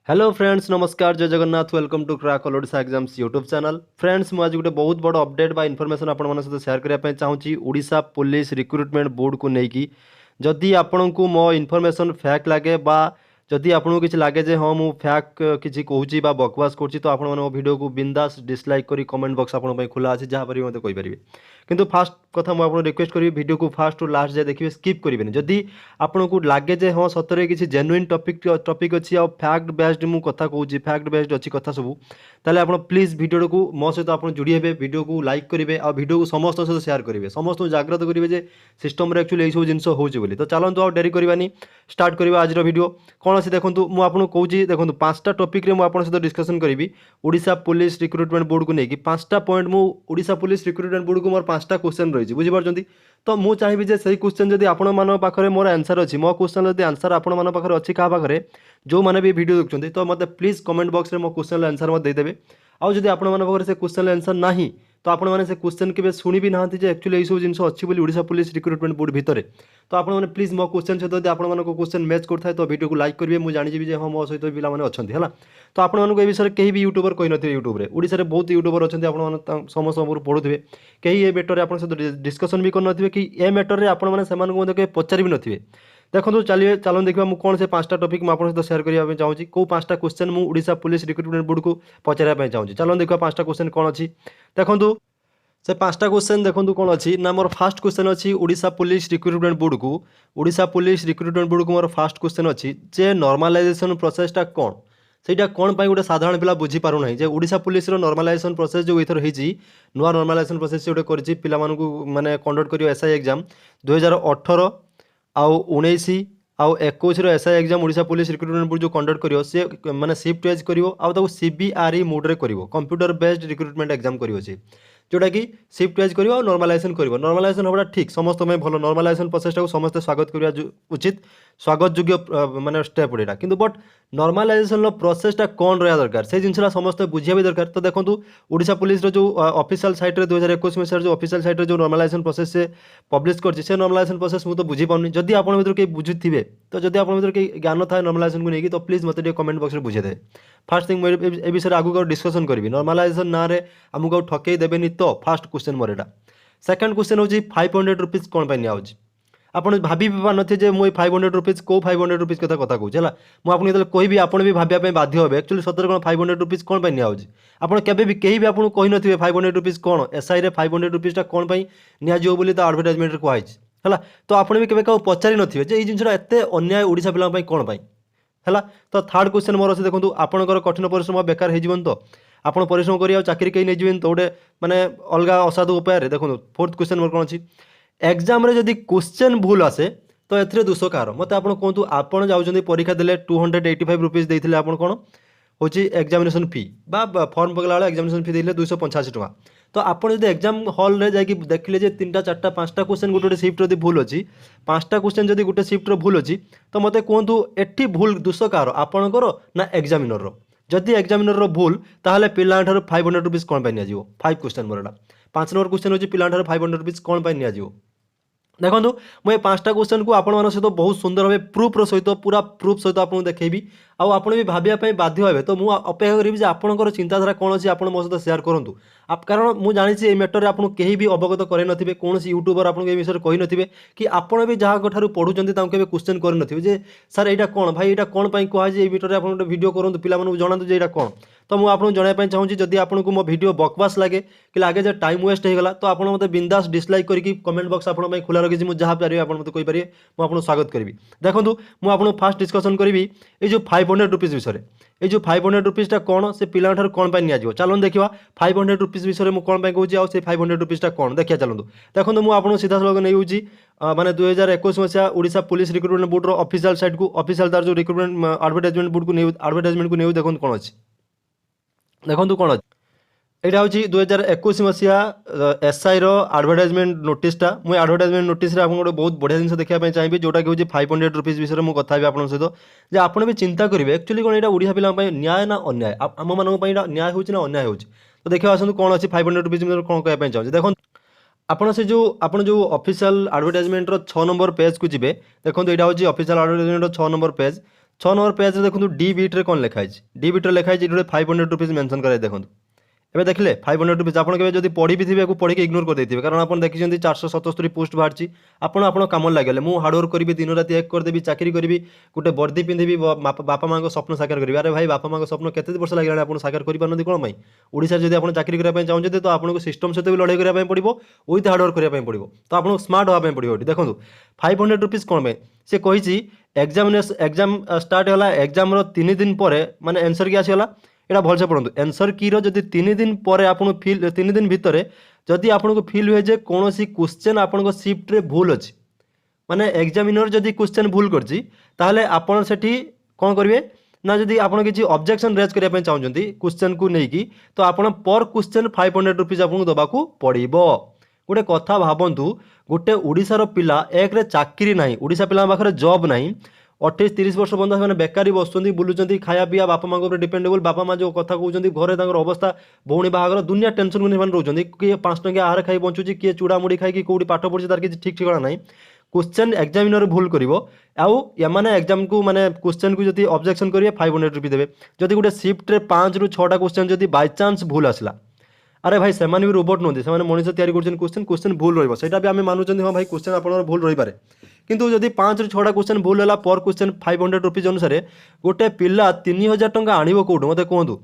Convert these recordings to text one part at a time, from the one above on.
Hello friends नमस्कार जय Jagannath welcome to crack all Odisha exams YouTube channel. Friends मुझे आज गोटे बहुत बड़ अपडेट बा इनफॉरमेशन आपण मन सहित शेयर करने चाहूँगी ओडिशा पुलिस रिक्रुटमेंट बोर्ड को लेकिन जदि आपण को मो इनफॉरमेशन फेक लगे बा जदि आपको किसी लगे जे हाँ मुझे फेक किसी कहूँ बा बकवास करुँची तो आपण मो वीडियो को बिंदास डिसलाइक करी कमेंट बॉक्स आपण खुला अच्छे जहाँ पर मत कहींपारे। किंतु फास्ट कथा मुझे रिक्वेस्ट करी वीडियो को फास्ट टू लास्ट जाए देखिए स्किप करेंगे जदि आपन को लगे जे हाँ सतरे किसी जेन्युइन टॉपिक अच्छी आ फैक्ट बेस्ड मु कथा कहूँ फैक्ट बेस्ड अच्छी कथा सब ताले आप प्लीज वीडियो को मो सहित आप जोड़ी हे वीडियो को लाइक करेंगे आ वीडियो को समस्त सहित शेयर करेंगे समस्त जाग्रत करेंगे जे सिस्टम रे एक्चुअली सब जिन होली तो चलते आ डेरी करवानी स्टार्ट करवा आज वीडियो कौन अच्छे देखो मुझे आपको कहूँ देखो पांचटा टॉपिक रे मु आपन सहित डिस्कशन करी ओडिशा पुलिस रिक्रुटमेंट बोर्ड को लेकिन पांचटा पॉइंट मु ओडिशा पुलिस रिक्रुटमेंट बोर्ड को मोर पांचटा क्वेश्चन रही बुझीपार तो मुझे चाहिए जे सही क्वेश्चन जब आपण मान पाखे मोर आंसर अच्छी मो क्वेश्चन जब आंसर आपण मान पाखे अच्छी क्या पाखे जो मैंने भी वीडियो देखते तो मत प्लीज कमेंट बॉक्स में मो क्वेश्चन आंसर मत देदेवे आउ जब आपण मान पाखे से क्वेश्चन आंसर ना तो आपण मैंने से क्वेश्चन के शुणी भी ना एक्चुअली सब जिन अच्छी ओडिशा पुलिस रिक्रुटमेंट बोर्ड भितर तो आप प्लीज मो क्वेश्चन सहित आप क्वेश्चन मैच करता है तो वीडियो को लाइक करेंगे मुझे जानी हाँ मो सहित पिला अच्छा है तो आपको ये विषय कहीं भी यूट्यूबर कही थे यूट्यूब में ओडिशा बहुत यूट्यूबर अच्छा आप समस्त पढ़ुवे कहीं ये मैटर आप डिस्कसन भी करते कि ए मैटर में आपण मैंने पचारि भी नथिबे। देखो चलिए चलो देखा मुझे कौन से पांचटा टॉपिक मैं आपको सहित शेयर करने चाहूँगी कौ पांचटा क्वेश्चन मुझे ओडिशा पुलिस रिक्रुटमेंट बोर्ड को पचारे चाहूँगी चलो देखा पांचटा क्वेश्चन कौन अच्छी देखो से पांचटा क्वेश्चन देखो कौन अच्छी ना मोर फास्ट क्वेश्चन अच्छी ओडिशा पुलिस रिक्रुटमेंट बोर्ड को ओडिशा पुलिस रिक्रुटमेंट बोर्ड को मोर फास्ट क्वेश्चन अच्छी जे नॉर्मलाइजेशन प्रोसेसटा कौन ସେଇଟା କ'ଣ ପାଇଁ ଗୋଟେ ସାଧାରଣ ପିଲା ବୁଝିପାରୁନାହିଁ ଯେ ଓଡ଼ିଶା ପୁଲିସର ନର୍ମାଲାଇଜେସନ୍ ପ୍ରୋସେସ୍ ଯେଉଁ ଏଥର ହେଇଛି ନୂଆ ନର୍ମାଲାଇଜେସନ୍ ପ୍ରୋସେସ୍ ଗୋଟେ କରିଛି ପିଲାମାନଙ୍କୁ ମାନେ କଣ୍ଡକ୍ଟ କରିବ ଏସ୍ଆଇ ଏକ୍ଜାମ୍ 2018 ଆଉ 19 ଆଉ 21ର SI exam Odisha police recruitment board ଯେଉଁ କଣ୍ଡକ୍ଟ କରିବ ସେ ମାନେ ସିଫ୍ଟ ୱାଇଜ୍ କରିବ ଆଉ ତାକୁ CBRE ମୋଡ଼୍ରେ କରିବ କମ୍ପ୍ୟୁଟର ବେସ୍ଡ ରିକ୍ରୁଟମେଣ୍ଟ ଏକ୍ଜାମ୍ କରିବ ସେ जोटाकि सिफ्ट वाइज कर नर्मालाइजेशन कर नर्मालाइजेशन होगा ठीक समस्त में भल नर्मालाइजेशन प्रोसेसटा को समस्त स्वागत करवा उचित स्वागत योग्य माने स्टेप गुड़ा किंतु बट नर्मालाइजेशन प्रोसेसटा कौन रहा दरकार से जिनसा समस्त बुझा भी दरकार तो देखो ओडिशा पुलिस जो ऑफिशियल साइट रे 2021 मसीह जो ऑफिशियल साइट रे जो नर्मालाइजेशन प्रोसेस से पब्लिश कर नर्मालाइजेशन प्रोसेस मुझे तो बुझी पाऊनी जदि आप कहीं बुझुवे तो जदि आप कहीं ज्ञान था नर्मालाइजेशन को लेकिन तो प्लीज मत कमेंट बॉक्स में बुझे फास्ट थिंग ए विषय आगू डिस्कसन करी नर्मालाइजेशन ना आमको ठकई देवेनि तो फास्ट क्वेश्चन मोर एटा सेकंड क्वेश्चन हूँ 500 रुपीज कौन पाई नियाउछि आपण भाभी भी पारे जे मुझे 500 रुपीज कौ 500 रुपीज कथा कथा कहूँ है मुझे जो कहबी आप भी भाविया बाध्य हे एक्चुअली सतर कौन 500 रुपीज कौन पाई नियाउछि आपण केबे भी कहीं भी आपको कही नथिबे 500 रुपीज कौन एसआई रे 500 रुपीजटा कौन पाई नियाजियो बोली तो एडवर्टाइजमेंट रे कहै है तो आपने भी केबे का पचारि नथिबे जे ई जिनसटा एते अन्याय ओडिशा पिला पई कौन पाई है तो थर्ड क्वेश्चन मोर अच्छे देखो आपंकर कठिन परिश्रम बेकार हो तो आप परिश्रम कर चाकरी कहीं नहीं तो गोटे माने अलग असाधु उपाय देखो फोर्थ क्वेश्चन मोर कौन अच्छी एग्जाम जदि क्वेश्चन भूल आसे तो ए दोष कार मत आप कहतु आप जाऊँच परीक्षा देते 285 रुपीज देते आप कौन हूँ एग्जामिनेशन फी फॉर्म पकड़ा बेले एग्जामिनेशन फी देते 285 टका तो आप जो एग्जाम हॉल रे जाकि देखिले जे 3टा 4टा 5टा क्वेश्चन गोटे शिफ्ट जब भूल अच्छी 5टा क्वेश्चन जब गोटे शिफ्ट भूल अच्छी तो मत कहतु एटी भूल दोष कार आपणकर ना एग्जामिनर जदि एग्जामिनर भूल ताहले पिला 500 रुपीज कौन पाई नियाजिवो 5 क्वेश्चन मोरटा 5 नंबर क्वेश्चन होची पिला 500 रुपीज कौन पाई नियाजिवो देखो मुझे 5टा क्वेश्चन को आपण सहित बहुत सुंदर भाव प्रूफ्र सहित पूरा प्रूफ सहित आपको देखी आउ आप भी भाविया बाध्य हे तो मुझे अपेक्षा करी आपंकर चिंताधारा कौन अच्छी आप मो सहित सेयार करूँ कारण मुझे जानी मैटर में आपको कहीं भी अवगत करे कौन यूट्यूबर आपको ये विषय कही नथिबे कि आपण भी जहाँ ठार पढ़ुंट क्वेश्चन करे जे सर यहाँ कौन भाई यहाँ कौन कहुए मैटर में आप वीडियो करूँ पिला जनातु जे यहाँ कौन तो मुझे आपको जनवाई चाहूँगी जदि आपको मो वीडियो बकवास लगे कि लगे जो टाइम वेस्ट होगा तो आप मत बिंदास डिसलाइक करके कमेंट बॉक्स आप खुला रखी मुझे जहाँ पारे आप मत कहींपारे मुझे आपको स्वागत करी देखो मुझे आपको फास्ट डिस्कसन करी ये जो 500 रुपीज विषय ये जो 500 रुपीजटा कौन से पिला कौन पाई नियाजिवो चलो देखा 500 रुपीज विषय में कौन कहूँ आउ से 500 रुपीजटा कौन देखिए चलते देखो मुझे आपको सीधा सड़क नहीं माने 2021 मसीहा Odisha police recruitment board official site को ऑफिशियल तार जो रिक्रुटमेंट एडवर्टाइजमेंट बोर्ड को एडवर्टाइजमेंट को नहीं देखो कौन अच्छी देखो कौन अच्छी यहाँ हूँ 2021 मसीहा एसआई एडवर्टाइजमेंट नोटिसटा मुझे एडवर्टाइजमेंट नोटिस आप गोटे बहुत बढ़िया जिन देखा चाहिए जोटा कि 500 रुपीज विषय में कथा आप सहित जे आप भी चिंता करेंगे एक्चुअली कौन यहाँ ओडिशा पिला न्याय ना अन्याय आम मानी न्याय हो अन्याय हो तो देखिए आसतु कौन अच्छी 500 रुपीज कौन कहना चाहिए देखो आपण से जो ऑफिशियल एडवर्टाइजमेंट 6 नंबर पेज को जी देखो यहाँ हूँ official advertisement 6 number page number page देखो डी बिट्रे कौन लिखाई डी बिट्रे लिखाई ये 500 रुपीज मेंशन कराई देखो एबे देखले 500 रुपीज आपन के जदी पढ़ी भी थिबे पढ़ी के इग्नोर कर देथिबे कारण आपन देखिसेंती 477 पोस्ट बाहरची आपन काम लागले मु हार्ड वर्क करी दिन रात एक कर देबी चाकरी करी गोटे वर्दी पिंधिबी बापा मां को स्वप्न साकार करी अरे भाई बापा मां को स्वप्न केते वर्ष लागलानी आपन साकार करि पारनदी कोन भाई ओडिसा जदी आपन चाकरी करिया पय चाहउछे तो आपन को सिस्टम सहित भी लड़ाई करिया पय पड़िबो विथ हार्ड वर्क करिया पय पड़िबो तो आपन स्मार्ट होवा पय पड़िबो देखंतु 500 रुपीज कोन भाई से कहिची एग्जाम स्टार्ट होला एग्जाम रो 3 दिन परे माने आंसर की आसीला एटा भलसे पढ़ु आंसर की जदि 3 दिन पर आपन फील 3 दिन भितर जदि आपन को फील हुए जे कोनोसी क्वेश्चन आपन को शिफ्ट रे भूल अछि माने एग्जामिनर जदि क्वेश्चन भूल करछि ताहले आपन सेठी कोन करिवे ना जदि आपन किछि ऑब्जेक्शन रेज करिया पय चाहउछंती क्वेश्चन को नै की तो आपन पर क्वेश्चन 500 रुपीस आपन को दबाकू पड़िबो गोटे कथा भाबंतु गोटे ओडिसा रो पिला एक रे चाकरी नाही ओडिसा पिला पाखरे जॉब नाही 28-30 वर्ष बंदा मैंने बेकारी बसुँच बुलूँ खाया पीया बापा माँ डिपेंडेबल बापा माँ जो कथा कहते घरे अवस्था भौणी बाहागर दुनिया टेंशन को नहीं रोचे किए 5 टंकिया आहार खाई बंचुची किए चूड़ा मुड़ी खाई कौटी पाठ पढ़ी तार किसी ठीक ठिकाना ना क्वेश्चन एग्जामिनर भूल कर एग्जाम को माने क्वेश्चन को जब ऑब्जेक्शन करेंगे 500 रुपीज देवे जदि गोटे शिफ्ट रे 5 ରୁ 6टा क्वेश्चन जब बाय चांस भूल आसला अरे भाई से भी रोबोट नुहति से मनीष तैयारी क्वेश्चन भूल रहा भी आम मानुंट हाँ भाई क्वेश्चन आप भूल रही पारे किंतु जदि 5 ରୁ 6ଟା क्वेश्चन भूल है पर क्वेश्चन 500 रुपीज अनुसार गोटे पिला 3000 टंका आणव कौटू मत कहतु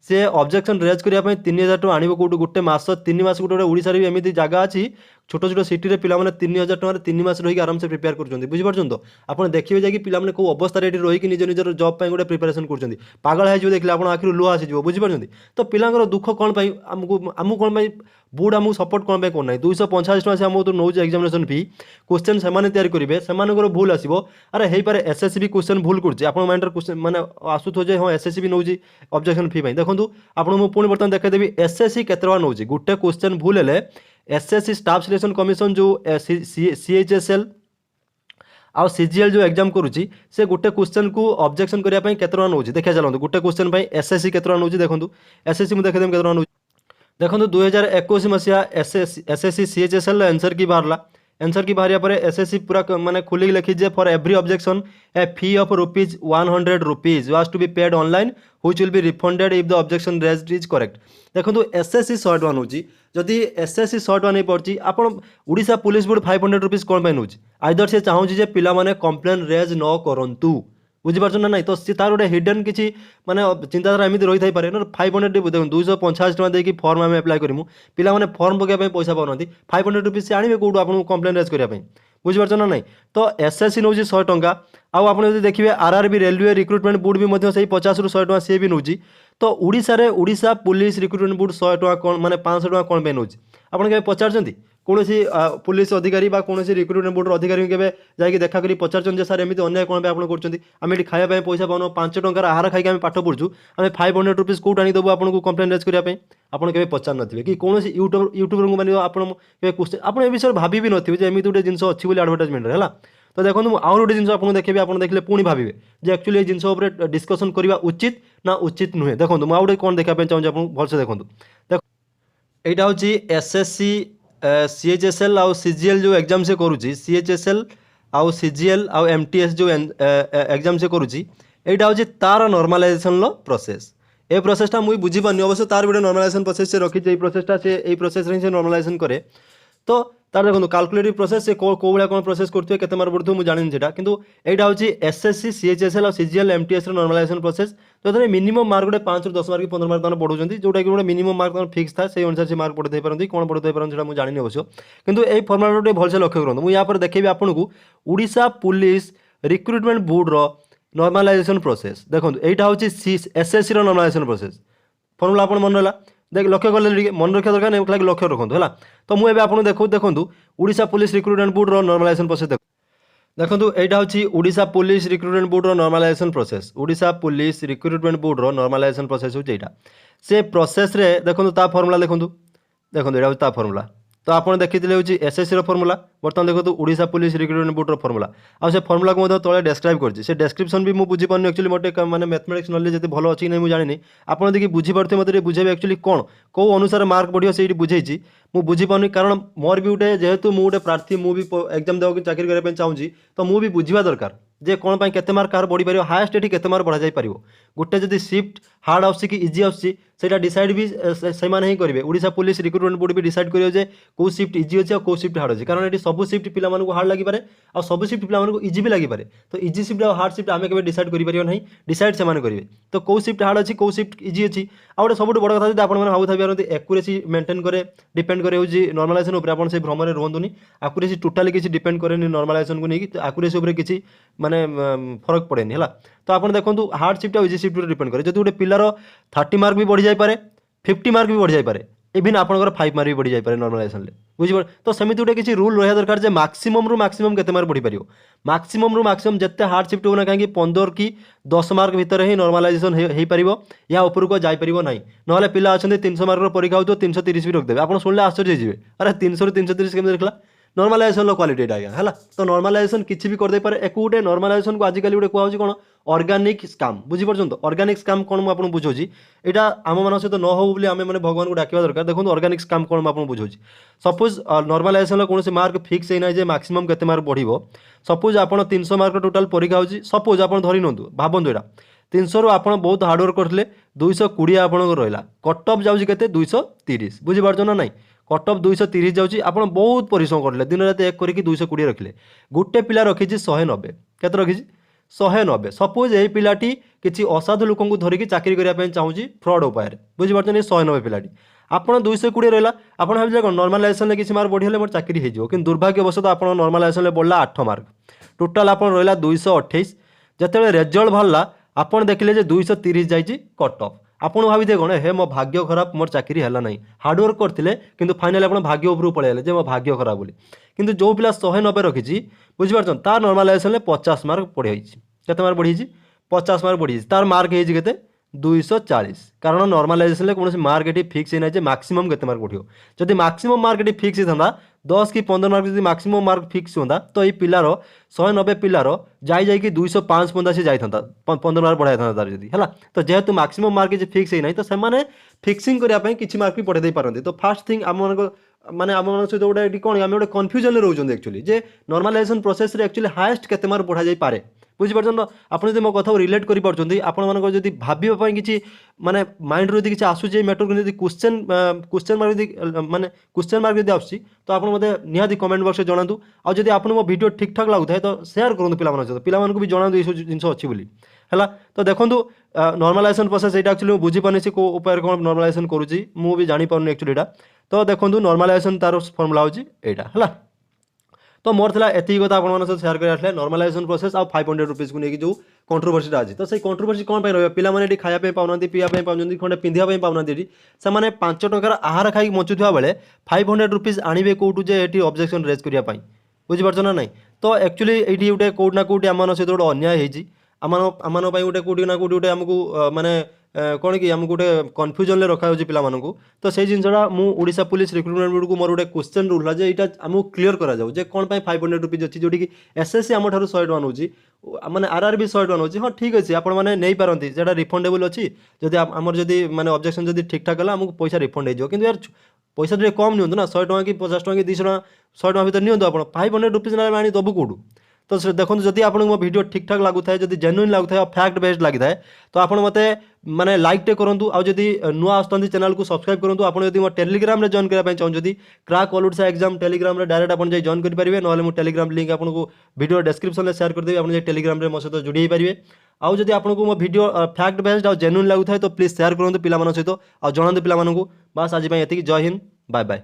से ऑब्जेक्शन रेज करने 3000 टंका आणव कौटू गोटे मास 3 मास गोटे ओडिशा रे एमती जगह अच्छी छोट छोट सिटी रे पिला माने 3000 टंका 3 मास रही आराम से प्रिपेयर कर बुझीपार तो आपड़ देखिए जाकि पिला माने को अवस्था रे रही निज निजर जॉब गोटे प्रिपेरेसन कर पागल है देखिए आप आखिर लुह आसीज बुझीपार तो पिलांकर दुख कौन आमको कौन बोर्ड आमको सपोर्ट कौन करना 250 टका से आम तो नौ एग्जामिनेशन फी क्वेश्चन से तैयारी करेंगे से भूल आसो अरे हो पारे एसएससी भी क्वेश्चन भूल कर माइंड क्वेश्चन मैंने आसुथ हाँ एसएससी भी नौ ऑब्जेक्शन फी देखो आपको पुणी बर्तमान देखेदेवी एसएससी केते टका नौ गोटे क्वेश्चन भूल है एसएससी स्टाफ सिलेक्शन कमिशन जो सीएचएसएल आउ सीजीएल जो एग्जाम करुच्ची से गोटे क्वेश्चन को ऑब्जेक्शन करने केते टका नौ देखा चलते गोटे क्वेश्चन एसएससी केते टका नौ देखो एसएससी मुझे देखेदेवी केते टका नौ देखो 2021 मसीहा एसएससी सीएचएसएल आंसर की बाहरला आंसर की बाहरिया पर एसएससी पूरा माने खुली लिखीजे for every objection a fee of ₹100 rupees was to be paid online which will be refunded if the objection raised is correct देखो एसएससी 100 टका नौची जदि एसएससी 100 टका नहीं पड़ची आपण ओडिशा पुलिस बोर्ड 500 रुपीज कोन पे नौची आइदर से चाहूँ जे पिला माने कंप्लेन रेज न करंतु बुझीपार ना ना तो सी तार गोटे हिडन किसी माने चिंताधारा एमती रही था पारे 500 देखो 250 टका देकी फॉर्म आम एप्लाय करूँ पिला माने फॉर्म पकाइबा पैसा पाऊँ 500 रुपीज से आने कौटू आपको कंप्लेन रेज करने बुझीपार ना ना तो एसएससी नौ 100 टंका आप देखिए आरआरबी रेलवे रिक्रुटमेंट बोर्ड भी 50 ରୁ 100 टका सी भी नौ तो ओडिशा पुलिस रिक्रुटमेंट बोर्ड 100 टका कौन माने 500 टका कौन पे नौ आपड़ पचार कौन पुलिस अधिकारी कौन रिक्रुटमेंट बोर्ड अधिकारी के जाकि देखा करी पचार सार एमती अन्याय कौन आप कर खाया पैसा पाऊँ 5 टंकार आहार खाई आम पाठ पढ़ु आम 500 रुपीज कौट आनीदेबू आपको कंप्लेन रेज करने आपड़ के पचार थे कि कौन यूट्यूबर को मैंने क्वेश्चन आप विषय भाभी भी नथिबे जे एमती गोटे जिनस अच्छी एडवर्टाइजमेंट है तो देखो मुझे आउ गोटे जिन आपको देखिए आप देखले पुणी भावे जे एक्चुअली जिनस डिस्कसन करवा उचित ना उचित नुहे देखो मुझे आउ गोटे कौन देखा चाहूँगी आपको भलसे देखो देखो यहाँ हूँ एसएससी सीएचएसएल आउ सीजीएल जो एग्जाम से करुच्ची सीएचएसएल आउ सीजीएल आउ एमटीएस जो एग्जाम से करुच्ची यहाँ हूँ तार नॉर्मलाइजेशन प्रोसेस ए प्रोसेसटा मुझे बुझीपारनी अवश्य तार गोटे नॉर्मलाइजेशन प्रोसेस से रखी प्रोसेसटा से प्रोसेस से नॉर्मलाइजेशन करे तो तार देखो कैलकुलेटिव प्रोसेस से कौ भाया कौन प्रोसेस करते केते मार्क पड़ो मुझे जानी सेटा किंतु यहाँ हूँ एसएससी सीएचएसएल और सीजीएल एमटीएस नॉर्मलाइजेशन प्रोसेस तो मिनिमम मार्क गोटे 5 ରୁ 10 मार्क 15 मार्क पढ़ुଛନ୍ତି जोटा कि गोटे मिनिमम मार्क फिक्स था से अनुसार से मार्क पढ़े पारती कौन पढ़े पारती मुझे जानी अवश्य किंतु यही फर्मुला गोटे भलसे लक्ष्य करूँ मुझे यहाँ देखेबी आपको Odisha police recruitment board normalisation process देखो यहाँ हूँ एसएससी नॉर्मलाइजेशन प्रोसेस फर्मुला आप मन रहा देख लक्ष्य कले मन रखा दरकार नहीं लक्ष्य रखु है तो मुझे आपको देखो Odisha police recruitment board normalisation process देखो यहाँ हूँ Odisha police recruitment board normalisation process Odisha police recruitment board normalisation process हूँ यहाँ से प्रोसेस रे देखो फर्मुला देखो देखो यहाँ हूँ फर्मुला तो आप देखी हूँ एसएससी फर्मुला बर्तमान देखो Odisha police recruitment board formula आ से फर्मुला को तले डेस्क्राइब कर डेस्क्रिप्शन भी मुझे बुझीपारनी एक्चुअली मोटे मैंने मैथमेटिक्स नॉलेज जो भल अच्छी नहीं मुझे जानी आपड़ देखिए बुझीपारे मतलब बुझे एक्चुअली कौन कौ अनुसार मार्क बढ़िया से बुझे मुझे बुझीपारनी कारण मोर भी गोटे जेहेतु मुझे प्रार्थी मुझे एग्जाम देवा चाकरी करने चाहूँगी तो मुझे बुझा दरकार जे कौन पाई केते मार्क कार बढ़ी पारियो हाईएस्ट एठी केते मार्क बढ़ा जाई पारियो गोटे जदी शिफ्ट हार्ड आउसी कि इजी आउसी सेटा डिसाइड भी से माने ही करिवे ओडिशा पुलिस रिक्रुटमेंट बोर्ड भी डिसाइड करियो जे को शिफ्ट इजी अछि आ को शिफ्ट हार्ड अछि कारण एठी सब शिफ्ट पिला मानकु हार्ड लागि पारे आ सब शिफ्ट पिला मानकु इजी भी लागि पारे तो इजी शिफ्ट आ हार्ड शिफ्ट आमे केबे डिसाइड करि पारियो नहीं डिसाइड से माने करिवे तो को शिफ्ट हार्ड अछि को शिफ्ट इजी अछि आ गोटे सबुठ बड़ कथा जदी आपण माने भाबु थाबी एक्यूरेसी मेंटेन करे डिपेंड करे होजी नॉर्मलाइजेशन ऊपर आपण से भ्रम रे रहंतुनी एक्यूरेसी टोटली किछि डिपेंड करेनी नॉर्मलाइजेशन को नेकी एक्यूरेसी ऊपर किछि माने फरक पड़ेनी है तो आप देखो हार्ड शिफ्ट और इजी शिफ्ट डिपेंड करे जब गोटे पिलार 30 मार्क भी बढ़ी जापे 50 मार्क भी बढ़ी जापे इवन आपंकर 5 मार्क भी बढ़ी जापे नॉर्मलाइजेशन बुझे तो सेमती गोटे किसी रूल रहा दरकार जे मैक्सिमम रु मैक्सिमम केते मार्क बढ़ी पारियो मैक्सिमम रु मैक्सिमम जिते हार्ड शिफ्ट होना कहीं 15 कि 10 मार्क भितर ही नॉर्मलाइजेशन हो पारिबो या ऊपर को जाई परिबो नाही नहले पिला अछंती 300 मार्क रो परीक्षा हो 330 भी रख देबे आपण सुनले आश्चर्य होइजिबे अरे 300 रु 330 केम देखला नॉर्मलाइजेशन क्वालिटी आज्ञा है तो नॉर्मलाइजेशन किसी भी करदे पारे एक गोटे नॉर्मलाइजेशन को आजिकल गोटे कहूँ कौन ऑर्गेनिक स्कैम बुझीपार तो ऑर्गेनिक स्कैम कौन मुझे बुझाऊँ यहाँ आम मान सहित न हो बोली आम मैंने भगवान को डाकिया दरकार देखो ऑर्गेनिक स्कैम कौन मुझे बुझाऊँ सपोज नॉर्मलाइजेशन कौन मार्क फिक्स होना जे मैक्सिमम केते मार्क बढ़ो सपोज आप 300 मार्क टोटाल परीक्षा होची सपोज आप धरी नियंतु भावନ୍ତୁ एटा 300 रु आप बहुत हार्डवर्क करते 220 आपन रहा कट अफ जाऊँगी केते 230 बुझीपार ना नहीं कट अफ 230 जाऊँगी आप बहुत परिश्रम करले दिन रात एक करके 220 रखिले गोटे पिला रखी 190 केते रखी 190 सपोज यही पिलाटी किसी असाधु लोक धरिकी चाकरी करने चाहूँगी फ्रड उपाय बुझीपार 190 पिलाटी आपड़ 220 रहा आप भाई कौन नॉर्मलाइजेशन किसी मार्क बढ़ी मोर चाकरी हो कि दुर्भाग्यवशतः आप नॉर्मलाइजेशन बढ़ला 8 मार्क टोटाल आप रहा 228 जिते रेजल्ट बाहर आपड़ देखिले 230 जाइए कट अफ आपड़ भावी कौन हे मो भाग्य खराब मोर चाकरी है ना हार्डवर्क करते कि फाइनाली आप भाग्य उपरू पलैले मो भाग्य खराब बोली किंतु जो पिला 190 रखी बुझीपार तार नॉर्मलाइजेशन 50 मार्क बढ़ी केते मार्क बढ़ी 50 मार्क बढ़ी तार मार्क है 240 कारण नॉर्मलाइजेशन कौन मार्क ये फिक्स होना है मैक्सिमम केते मार्क बढ़ो जब मैक्सिमम मार्क ये फिक्स होता 10 कि 15 मार्क जब मैक्सिमम मार्क फिक्स होता तो ये पिलार 190 पिलार जाई 205 पंदा से जाता 15 मार्क बढ़ाई था तार जदि है तो जेहेतु मैक्सिमम मार्क ये फिक्स होना तो से फिक्सिंग करने किसी मार्क भी पढ़े दे पारती तो फास्ट थिंग आम माने आम सहित गोटे कौन आम गोटे कन्फ्यूजन रोचे एक्चुअली जे नॉर्मलाइजेशन प्रोसेस एक्चुअली हाएस्ट केते मार्क बढ़ा जाई पारे बुझीपार आप मो कथा रिलेट करें आपड़ी भाई किसी माने माइंड रू किसी आसूँ मैटर को क्वेश्चन मार्क माने क्वेश्चन मार्क जब आसूँ तो आप निहाती कमेंट बॉक्स में जनातु आदि आप मो वीडियो ठीक ठाक लगुए तो शेयर करूँ पिला भी जनातु ये जिन अच्छी बोली है तो देखो नॉर्मलाइजेशन प्रोसेस ये एक्चुअली बुझीपारे से को उपाय कौन नॉर्मलाइजेशन करुँची मु भी जापारे एक्चुअली यहाँ तो देखो नॉर्मलाइजेशन तार फर्मुला होची एटा है तो मोर था एति कथा आप शेयर कर नॉर्मलाइजेशन प्रोसेस आ 500 रुपीज को लेकिन जो कंट्रोवर्सी आज तो सही कंट्रोवर्सी कौन रहा पिलाने खाया पाऊना पीवा पाऊँ खंडे पिंधा पाऊना से 5 टंकार आहार खाई बचुवा बेले 500 रुपीज आणवे कौटू जे ये ऑब्जेक्शन रेज करने बुझीपार ना नहीं तो एक्चुअली ये गोटे कौटना कौटी आम सहित गोटे अन्याय होती आम गोटे कौटी ना कौटी गोटे आमको माने कौन कि आमको गोटे कन्फ्यूजन रखा पिलाମାନଙ୍କୁ तो से जिनसा मुझा पुलिस रिक्रुटमेंट बोर्ड को मोर गोटे क्वेश्चन रूल जे यहाँ आमको क्लीयर करा जाऊ जे कौन 500 रुपीज अच्छी जोटी कि एसएससी आम ठार 100 टका नौ माने आरआरबी 100 टका नौ हाँ ठीक अच्छे आप नहीं पारती से रिफंडेबल अच्छी जदि आमर जदि माने ऑब्जेक्शन जदि ठीक ठाक है आमको पैसा रिफंड हो यार पैसा टे कम नियंतु ना 100 टका कि 50 टका कि 200 टका 100 टका भर नियंतु आप 500 रुपीज ना आनी दबु कौटू तो देखो जदि आपको मो वीडियो ठीक ठाक लगुए जब जेन्युइन लगुए फैक्ट बेस्ड लगी था तो आप मत माने लाइक टे करूँ आउ जदि नुआ आसुँच चैनल को सब्सक्राइब करूँ आप मो टेलीग्राम रे जॉइन करने चाहूँ crack all Odisha exam Telegram रे डायरेक्ट आप जॉइन करेंगे ना मुझे टेलीग्राम लिंक आपको वीडियो डिस्क्रिप्शन में शेयर करदेवी आप टेलीग्राम रे मो सहित जोड़ी पारे आउ जदि आपको मो वीडियो फैक्ट बेस्ड आउ जेन्युइन लगुए तो प्लीज शेयर करूँ पिला सहित आ जनातु पिला बस आज ये जय हिंद बाय बाय।